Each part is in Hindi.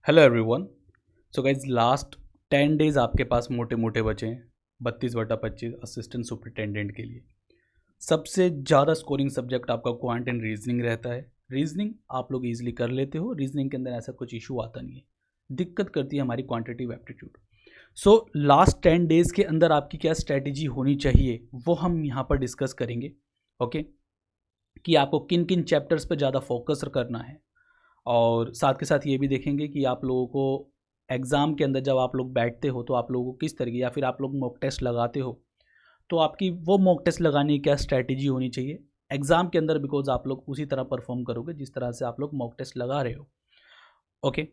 Hello everyone. So guys last 10 days आपके पास मोटे मोटे बचे हैं 32/25 असिस्टेंट सुपरिटेंडेंट के लिए। सबसे ज़्यादा स्कोरिंग सब्जेक्ट आपका क्वांट एंड रीजनिंग रहता है। रीजनिंग आप लोग इजीली कर लेते हो, रीजनिंग के अंदर ऐसा कुछ इशू आता नहीं है। दिक्कत करती है हमारी quantitative aptitude. So last 10 days के अंदर आपकी क्या स्ट्रैटेजी होनी चाहिए वो हम यहाँ पर डिस्कस करेंगे। ओके, कि आपको किन किन चैप्टर्स पर ज़्यादा फोकस करना है, और साथ के साथ ये भी देखेंगे कि आप लोगों को एग्ज़ाम के अंदर जब आप लोग बैठते हो तो आप लोगों को किस तरीके, या फिर आप लोग मॉक टेस्ट लगाते हो तो आपकी वो मॉक टेस्ट लगाने की क्या स्ट्रैटेजी होनी चाहिए एग्ज़ाम के अंदर, बिकॉज आप लोग उसी तरह परफॉर्म करोगे जिस तरह से आप लोग मॉक टेस्ट लगा रहे हो। ओके,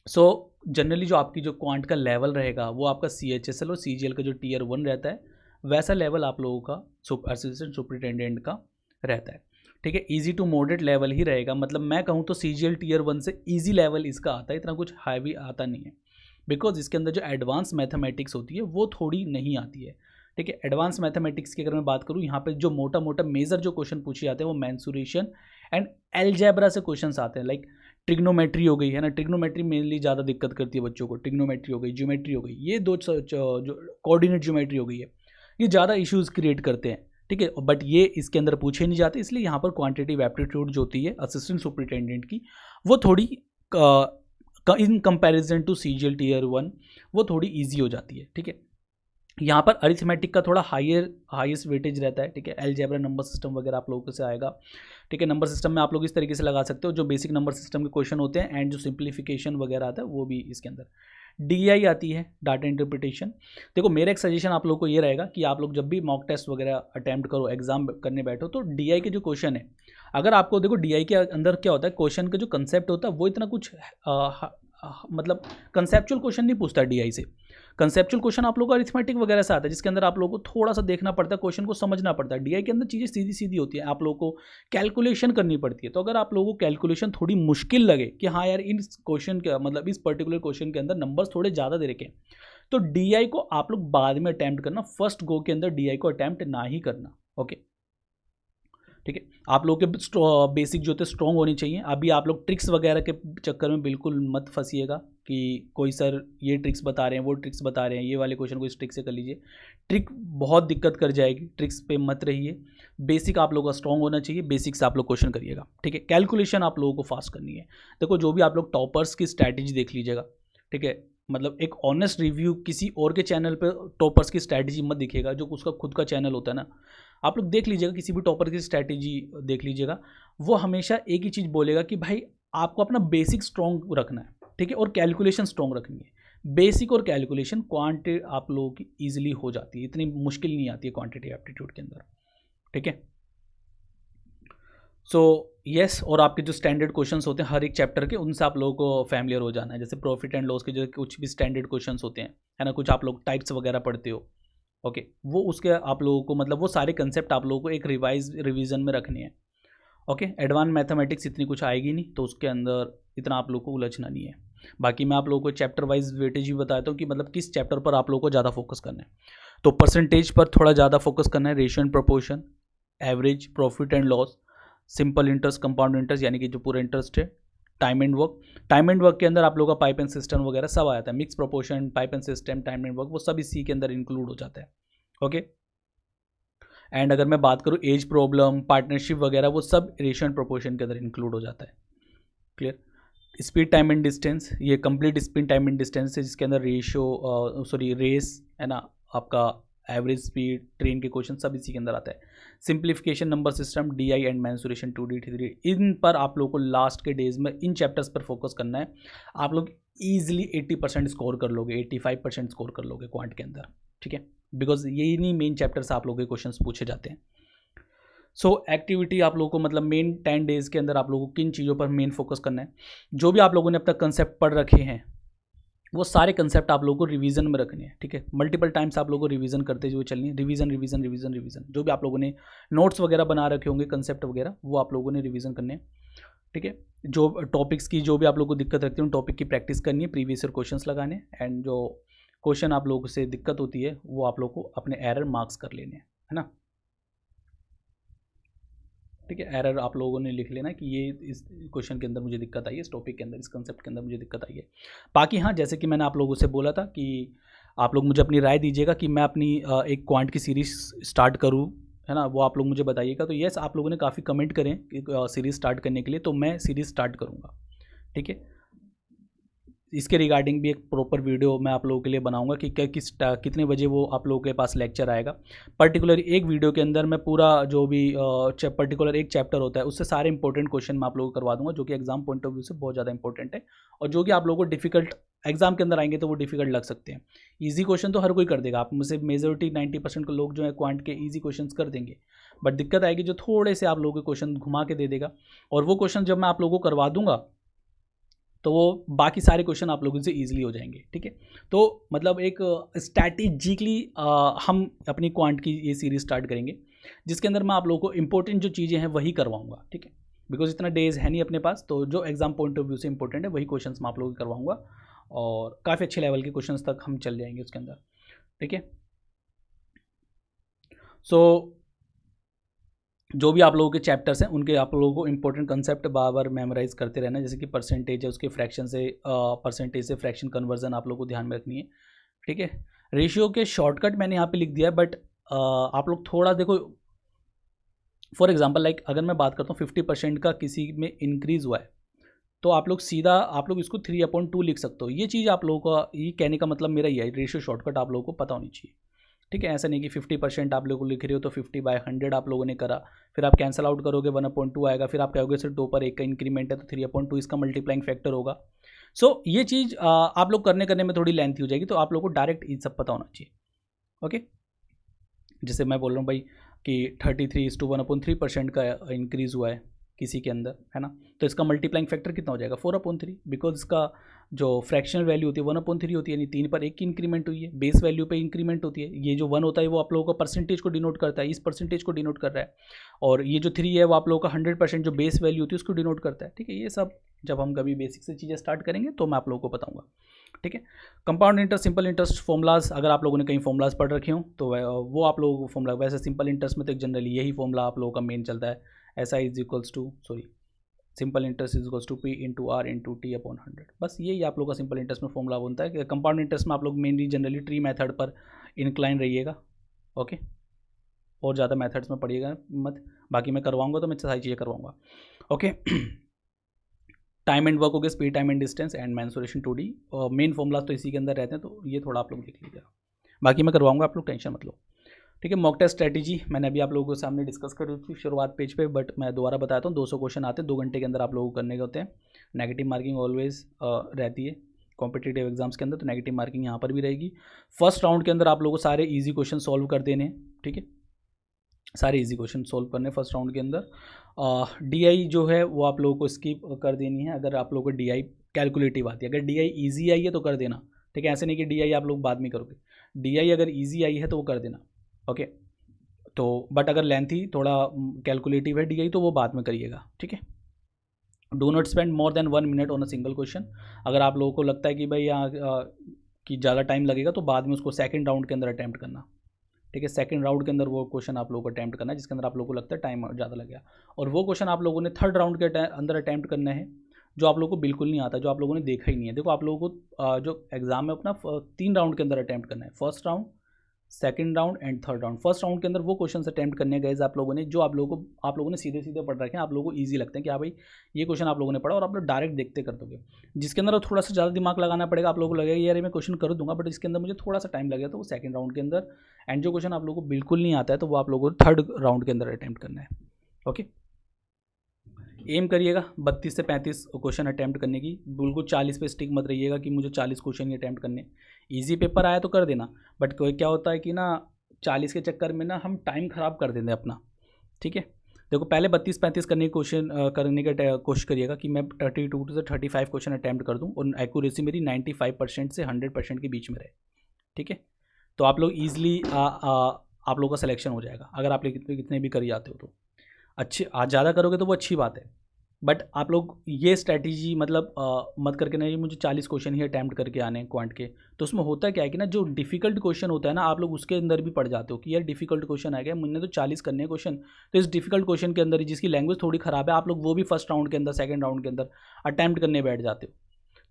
सो जनरली जो आपकी जो क्वांट का लेवल रहेगा वो आपका CHSL और CGL का जो Tier 1 रहता है वैसा लेवल आप लोगों का असिस्टेंट सुपरिटेंडेंट का रहता है। ठीक है, इजी टू मॉडरेट लेवल ही रहेगा। मतलब मैं कहूँ तो CGL Tier 1 से इजी लेवल इसका आता है, इतना कुछ हैवी आता नहीं है, बिकॉज इसके अंदर जो एडवांस मैथमेटिक्स होती है वो थोड़ी नहीं आती है। ठीक है, एडवांस मैथमेटिक्स की अगर मैं बात करूँ, यहाँ पे जो मोटा मोटा मेजर जो क्वेश्चन पूछे जाते हैं वो मेंसुरेशन एंड एलजेब्रा से क्वेश्चन आते हैं। लाइक ट्रिग्नोमेट्री हो गई है ना, ट्रिग्नोमेट्री मेनली ज़्यादा दिक्कत करती है बच्चों को। ट्रिग्नोमेट्री हो गई, ज्योमेट्री हो गई, ये दो जो कोऑर्डिनेट ज्योमेट्री हो गई है, ये ज़्यादा इश्यूज़ क्रिएट करते हैं। ठीक है, बट ये इसके अंदर पूछे नहीं जाते, इसलिए यहाँ पर क्वांटिटिव एप्टीट्यूड जो होती है असिस्टेंट सुपरिटेंडेंट की वो थोड़ी in comparison to CGL Tier 1 वो थोड़ी ईजी हो जाती है। ठीक है, यहाँ पर अरिथमेटिक का थोड़ा हाईएस्ट वेटेज रहता है। ठीक है, अलजेब्रा नंबर सिस्टम वगैरह आप लोगों से आएगा। ठीक है, नंबर सिस्टम में आप लोग इस तरीके से लगा सकते हो, जो बेसिक नंबर सिस्टम के क्वेश्चन होते हैं एंड जो सिंप्लीफिकेशन वगैरह आता है वो भी इसके अंदर। DI आती है, डाटा इंटरप्रिटेशन। देखो मेरा एक सजेशन आप लोग को ये रहेगा कि आप लोग जब भी मॉक टेस्ट वगैरह अटैम्प्ट करो, एग्जाम करने बैठो, तो DI के जो क्वेश्चन है, अगर आपको देखो DI के अंदर क्या होता है, क्वेश्चन का जो कंसेप्ट होता है वो इतना कुछ मतलब कंसेप्चुअल क्वेश्चन नहीं पूछता DI से। कंसेप्चुअल क्वेश्चन आप लोगों को अरिथमेटिक वगैरह से आता है, जिसके अंदर आप लोगों को थोड़ा सा देखना पड़ता है, क्वेश्चन को समझना पड़ता है। DI के अंदर चीज़ें सीधी सीधी होती है, आप लोगों को कैलकुलेशन करनी पड़ती है। तो अगर आप लोगों को कैलकुलेशन थोड़ी मुश्किल लगे कि हाँ यार इन क्वेश्चन के मतलब इस पर्टिकुलर क्वेश्चन के अंदर नंबर्स थोड़े ज़्यादा दे रखे हैं, तो DI को आप लोग बाद में अटैम्प्ट करना, फर्स्ट गो के अंदर DI को अटैम्प्ट ना ही करना। ओके, ठीक है, आप लोग के बेसिक जो थे स्ट्रॉन्ग होनी चाहिए। अभी आप लोग ट्रिक्स वगैरह के चक्कर में बिल्कुल मत फंसिएगा कि कोई सर ये ट्रिक्स बता रहे हैं, वो ट्रिक्स बता रहे हैं, ये वाले क्वेश्चन को इस ट्रिक से कर लीजिए। ट्रिक बहुत दिक्कत कर जाएगी, ट्रिक्स पे मत रहिए। बेसिक आप लोगों का स्ट्रॉन्ग होना चाहिए, बेसिक से आप लोग क्वेश्चन करिएगा। ठीक है, कैलकुलेशन आप लोगों को फास्ट करनी है। देखो जो भी आप लोग टॉपर्स की स्ट्रैटेजी देख लीजिएगा। ठीक है, मतलब एक ऑनेस्ट रिव्यू किसी और के चैनल पर टॉपर्स की स्ट्रैटेजी मत दिखेगा, जो उसका खुद का चैनल होता है ना, आप लोग देख लीजिएगा, किसी भी टॉपर की स्ट्रैटेजी देख लीजिएगा, वो हमेशा एक ही चीज़ बोलेगा कि भाई आपको अपना बेसिक स्ट्रॉन्ग रखना है। ठीक है, और कैलकुलेशन स्ट्रॉन्ग रखनी है। बेसिक और कैलकुलेशन क्वांटिटी आप लोगों की ईजिली हो जाती है, इतनी मुश्किल नहीं आती है क्वांटिटी एप्टीट्यूड के अंदर। ठीक है, सो यस, और आपके जो स्टैंडर्ड क्वेश्चंस होते हैं हर एक चैप्टर के, उनसे आप लोगों को फैमिलियर हो जाना है। जैसे प्रॉफिट एंड लॉस के जो कुछ भी स्टैंडर्ड क्वेश्चंस होते हैं, है ना, कुछ आप लोग टाइप्स वगैरह पढ़ते हो। ओके, वो उसके आप लोगों को मतलब वो सारे कंसेप्ट आप लोगों को एक रिवीजन में रखने हैं। ओके, एडवांस मैथमेटिक्स इतनी कुछ आएगी नहीं, तो उसके अंदर इतना आप लोगों को उलझना नहीं है। बाकी मैं आप लोगों को चैप्टर वाइज वेटेज भी बताता हूँ कि मतलब किस चैप्टर पर आप लोगों को ज़्यादा फोकस करना है। तो परसेंटेज पर थोड़ा ज़्यादा फोकस करना है, ratio and proportion, average, profit and loss, simple interest, compound interest यानी कि जो पूरा इंटरेस्ट है, time and work. Time and work के अंदर आप लोगों का पाइप एंड सिस्टम वगैरह सब आ जाता है, mix proportion, pipe and system, time and work, वो सब इसी के अंदर इंक्लूड हो जाता है। ओके, एंड अगर मैं बात करूँ एज प्रॉब्लम, पार्टनरशिप वगैरह, वो सब रेशियो एंड प्रोपोर्शन के अंदर इंक्लूड हो जाता है। Clear. Speed, time and distance, ये complete speed, time and distance है, जिसके अंदर रेस है ना, आपका एवरेज स्पीड, ट्रेन के क्वेश्चन सब इसी के अंदर आता है। Simplification, number system, DI and mensuration, 2D 3D, इन पर आप लोगों को लास्ट के डेज में इन चैप्टर्स पर फोकस करना है। आप लोग ईजिली 80% स्कोर कर लोगे, 85% स्कोर कर लोगे क्वांट के अंदर। ठीक है, बिकॉज यही नहीं मेन चैप्टर से आप लोगों के क्वेश्चन पूछे जाते हैं। सो एक्टिविटी आप लोगों को मतलब मेन 10 डेज़ के अंदर आप लोगों को किन चीज़ों पर मेन फोकस करना है। जो भी आप लोगों ने अब तक कंसेप्ट पढ़ रखे हैं वो सारे कंसेप्ट आप लोगों को रिवीजन में रखने हैं। ठीक है, मल्टीपल टाइम्स आप लोगों को रिवीजन करते हुए चलनी है, रिवीजन रिवीजन रिवीजन रिवीजन। जो भी आप लोगों ने नोट्स वगैरह बना रखे होंगे कंसेप्ट वगैरह, वो आप लोगों ने रिवीजन करने हैं। ठीक है, जो टॉपिक्स की जो भी आप लोगों को दिक्कत रखती है उन टॉपिक की प्रैक्टिस करनी है, प्रीवियस ईयर क्वेश्चंस लगाने, एंड जो क्वेश्चन आप लोगों से दिक्कत होती है वो आप लोग को अपने एरर मार्क्स कर लेने हैं, है ना। ठीक है, एरर आप लोगों ने लिख लेना कि ये इस क्वेश्चन के अंदर मुझे दिक्कत आई है, इस टॉपिक के अंदर, इस कंसेप्ट के अंदर मुझे दिक्कत आई है। बाकी हाँ, जैसे कि मैंने आप लोगों से बोला था कि आप लोग मुझे अपनी राय दीजिएगा कि मैं अपनी एक क्वांट की सीरीज स्टार्ट करूँ, है ना, वो आप लोग मुझे बताइएगा। तो यस, आप लोगों ने काफ़ी कमेंट करें कि सीरीज़ स्टार्ट करने के लिए, तो मैं सीरीज़ स्टार्ट करूँगा। ठीक है, इसके रिगार्डिंग भी एक प्रॉपर वीडियो मैं आप लोगों के लिए बनाऊंगा कि कितने बजे वो आप लोगों के पास लेक्चर आएगा। पर्टिकुलर एक वीडियो के अंदर मैं पूरा जो भी पर्टिकुलर एक चैप्टर होता है उससे सारे इंपॉर्टेंट क्वेश्चन मैं आप लोगों को करवा दूंगा, जो कि एग्जाम पॉइंट ऑफ व्यू से बहुत ज़्यादा इंपॉर्टेंट है और जो कि आप लोगों को डिफिकल्ट एग्जाम के अंदर आएंगे तो वो डिफिकल्ट लग सकते हैं। ईजी क्वेश्चन तो हर कोई कर देगा, आप में से मेजोरिटी 90% के लोग जो है क्वांट के ईजी क्वेश्चन कर देंगे, बट दिक्कत आएगी जो थोड़े से आप लोगों के क्वेश्चन घुमा के दे देगा। और वो क्वेश्चन जब मैं आप लोगों को करवा दूंगा तो वो बाकी सारे क्वेश्चन आप लोगों से ईजिली हो जाएंगे। ठीक है, तो मतलब एक स्ट्रैटेजिकली हम अपनी क्वांट की ये सीरीज स्टार्ट करेंगे, जिसके अंदर मैं आप लोगों को इंपॉर्टेंट जो चीज़ें हैं वही करवाऊंगा। ठीक है, बिकॉज इतना डेज है नहीं अपने पास, तो जो एग्जाम पॉइंट ऑफ व्यू से इंपॉर्टेंट है वही क्वेश्चन मैं आप लोगों को करवाऊंगा और काफ़ी अच्छे लेवल के क्वेश्चन तक हम चल जाएंगे उसके अंदर। ठीक है, सो जो भी आप लोगों के चैप्टर्स हैं उनके आप लोगों को इंपॉर्टेंट कंसेप्ट बार बार मेमोराइज करते रहना, जैसे कि परसेंटेज है उसके फ्रैक्शन से परसेंटेज से फ्रैक्शन कन्वर्जन आप लोगों को ध्यान में रखनी है। ठीक है, रेशियो के शॉर्टकट मैंने यहाँ पे लिख दिया है, बट आप लोग थोड़ा देखो, फॉर एग्जांपल लाइक अगर मैं बात करता हूँ 50% का किसी में इंक्रीज़ हुआ है तो आप लोग सीधा आप लोग इसको 3/2 लिख सकते हो। ये चीज़ आप लोगों का, ये कहने का मतलब मेरा ही है, रेशियो शॉर्टकट आप लोगों को पता होनी चाहिए। ठीक है, ऐसा नहीं कि 50% आप लोगों को लिख रहे हो तो 50/100 आप लोगों ने करा, फिर आप कैंसिल आउट करोगे 1/2 आएगा, फिर आप कहोगे सिर्फ 2 पर 1 का इंक्रीमेंट है तो 3/2 इसका मल्टीप्लाइंग फैक्टर होगा। सो ये चीज़ आप लोग करने में थोड़ी लेंथी हो जाएगी, तो आप लोग को डायरेक्ट ये सब पता होना चाहिए। ओके, जैसे मैं बोल रहा हूँ भाई कि 33:1/3% का इंक्रीज़ हुआ है किसी के अंदर, है ना, तो इसका मल्टीप्लाइंग फैक्टर कितना हो जाएगा 4/3, बिकॉज इसका जो फ्रैक्शनल वैल्यू होती है 1/3 होती है, यानी 3 पर 1 की इंक्रीमेंट हुई है, बेस वैल्यू पे इंक्रीमेंट होती है। ये जो 1 होता है वो आप लोगों का परसेंटेज को डिनोट करता है, इस परसेंटेज को डिनोट कर रहा है, और ये जो 3 है वो आप लोगों का 100% जो बेस वैल्यू होती है उसको डिनोट करता है। ठीक है, ये सब जब हम कभी बेसिक से चीज़ें स्टार्ट करेंगे तो मैं आप लोगों को बताऊँगा। ठीक है, compound interest, simple interest formulas, अगर आप लोगों ने कहीं फॉर्मूलाज पढ़ रखे हो तो वो आप लोगों को फॉर्मूला, वैसे सिंपल इंटरेस्ट में तो जनरली यही फॉर्मूला आप लोगों का मेन चलता है, simple interest is equals to P into R into T upon 100। बस यही आप लोग का सिंपल इंटरेस्ट में फॉर्मूला बनता है। कंपाउंड इंटरेस्ट में आप लोग मेनली जनरली ट्री मेथड पर इंक्लाइन रहिएगा। ओके, और ज़्यादा मेथड्स में पढ़िएगा मत, बाकी मैं करवाऊंगा तो मैं सारी चीज़ें करवाऊंगा। ओके, टाइम एंड वर्क हो गया, speed, time and distance and mensuration 2D, और मेन फॉर्मूलाज तो इसी के अंदर रहते हैं, तो ये थोड़ा आप लोग देख लीजिएगा, बाकी मैं करवाऊंगा, आप लोग टेंशन मत लो। ठीक है, मॉक टेस्ट स्ट्रैटेजी मैंने अभी आप लोगों के सामने डिस्कस करी थी शुरुआत पेज पे, बट मैं दोबारा बताता हूँ। 200 क्वेश्चन आते हैं, 2 घंटे के अंदर आप लोगों को करने के होते हैं। नेगेटिव मार्किंग ऑलवेज रहती है कॉम्पिटिटिव एग्जाम्स के अंदर, तो नेगेटिव मार्किंग यहाँ पर भी रहेगी। फर्स्ट राउंड के अंदर आप लोगों को सारे ईजी क्वेश्चन सॉल्व कर देने हैं। ठीक है, सारे ईजी क्वेश्चन सॉल्व करने फर्स्ट राउंड के अंदर। DI जो है वो आप लोगों को स्किप कर देनी है, अगर आप लोगों को DI कैलकुलेटिव आती है। अगर DI ईजी आई है तो कर देना। ठीक है, ऐसे नहीं कि DI आप लोग बाद में करोगे, DI अगर ईजी आई है तो वो कर देना। ओके, तो बट अगर लेंथी थोड़ा कैलकुलेटिव है DI तो वो बाद में करिएगा। ठीक है, do not spend more than 1 minute on a single question. अगर आप लोगों को लगता है कि भाई यहाँ कि ज़्यादा टाइम लगेगा तो बाद में उसको सेकंड राउंड के अंदर अटैम्प्ट करना। ठीक है, सेकंड राउंड के अंदर वो क्वेश्चन आप लोगों को अटैम्प्ट करना है जिसके अंदर आप लोगों को लगता है टाइम ज़्यादा लगेगा, और वो क्वेश्चन आप लोगों ने थर्ड राउंड के अंदर अटैम्प्ट करना है जो आप लोगों को बिल्कुल नहीं आता, जो आप लोगों ने देखा ही नहीं है। देखो आप लोगों को जो एग्जाम में अपना 3 राउंड के अंदर अटैम्प्ट करना है, first round, second round and third round. First round के अंदर वो क्वेश्चन अटैम्प्ट करने गए आप लोगों ने जो आप लोगों ने सीधे सीधे पढ़ रखे हैं, आप लोगों को ईजी लगते हैं कि हाँ भाई ये क्वेश्चन आप लोगों ने पढ़ा और आप लोग डायरेक्ट देखते कर दोगे। जिसके अंदर थोड़ा सा ज़्यादा दिमाग लगाना पड़ेगा, आप लोगों को लगेगा यार मैं क्वेश्चन कर दूंगा बट इसके अंदर मुझे थोड़ा सा टाइम लगेगा, तो वो सेकंड राउंड के अंदर। एंड जो क्वेश्चन आप लोगों को बिल्कुल नहीं आता है तो वो आप लोगों को थर्ड राउंड के अंदर अटैम्प्ट करना है। ओके, एम करिएगा 32 से 35 क्वेश्चन अटैम्प्ट करने की, बिल्कुल 40 पे स्टिक मत रहिएगा कि मुझे 40 क्वेश्चन ही अटैम्प्ट करने। ईजी पेपर आया तो कर देना, बट क्या होता है कि ना 40 के चक्कर में ना हम टाइम ख़राब कर देते हैं अपना। ठीक है, देखो पहले 32-35 करने की करने का कोशिश करिएगा कि मैं 32 से 35 क्वेश्चन अटैम्प्ट कर दूं और एक्यूरेसी मेरी 95% से 100% के बीच में रहे। ठीक है, तो आप लोग ईजिली आप लोगों का सिलेक्शन हो जाएगा अगर आप कितने भी कर जाते हो तो। अच्छी आज ज़्यादा करोगे तो वो अच्छी बात है, बट आप लोग ये स्ट्रैटेजी मतलब मत करके नहीं मुझे 40 क्वेश्चन ही अटैम्प्ट करके आने हैं क्वांट के। तो उसमें होता क्या है कि ना जो डिफिकल्ट क्वेश्चन होता है ना आप लोग उसके अंदर भी पड़ जाते हो कि यार डिफिकल्ट क्वेश्चन आ गया, मुझे तो 40 करने हैं क्वेश्चन, तो इस डिफिकल्ट क्वेश्चन के अंदर ही जिसकी लैंग्वेज थोड़ी ख़राब है आप लोग वो भी फर्स्ट राउंड के अंदर सेकेंड राउंड के अंदर अटैम्प्ट करने बैठ जाते हो।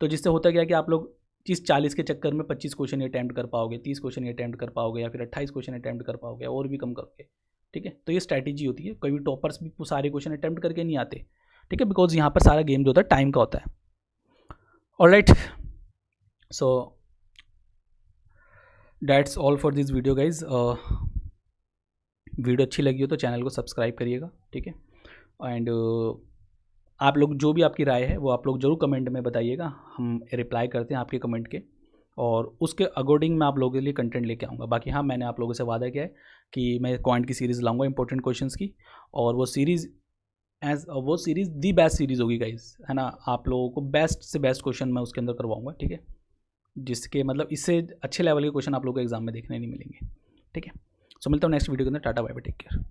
तो जिससे होता क्या है कि आप लोग जिस 40 के चक्कर में 25 क्वेश्चन ही अटैम्प्ट कर पाओगे, 30 क्वेश्चन ही अटैम्प्ट कर पाओगे, या फिर 28 क्वेश्चन अटैम्प्ट कर पाओगे और भी कम करोगे। ठीक है, तो ये स्ट्रैटेजी होती है। कोई भी टॉपर्स भी सारे क्वेश्चन अटैम्प्ट करके नहीं आते। ठीक है, बिकॉज यहाँ पर सारा गेम जो होता है टाइम का होता है। Alright, so that's all for this video guys. Video अच्छी लगी हो तो चैनल को सब्सक्राइब करिएगा। ठीक है, एंड आप लोग जो भी आपकी राय है वो आप लोग जरूर कमेंट में बताइएगा, हम रिप्लाई करते हैं आपके कमेंट के, और उसके अकॉर्डिंग मैं आप लोगों के लिए कंटेंट लेके आऊँगा। बाकी हाँ, मैंने आप लोगों से वादा किया है कि मैं क्वांट की सीरीज़ लाऊंगा इंपॉर्टेंट क्वेश्चंस की, और वो सीरीज़ वो सीरीज़ दी बेस्ट सीरीज़ होगी गाइस, है ना। आप लोगों को बेस्ट से बेस्ट क्वेश्चन मैं उसके अंदर करवाऊंगा। ठीक है, जिसके मतलब इससे अच्छे लेवल के क्वेश्चन आप लोगों को एग्जाम में देखने नहीं मिलेंगे। ठीक है, सो मिलता हूँ नेक्स्ट वीडियो के अंदर। Tata bye bye, take care.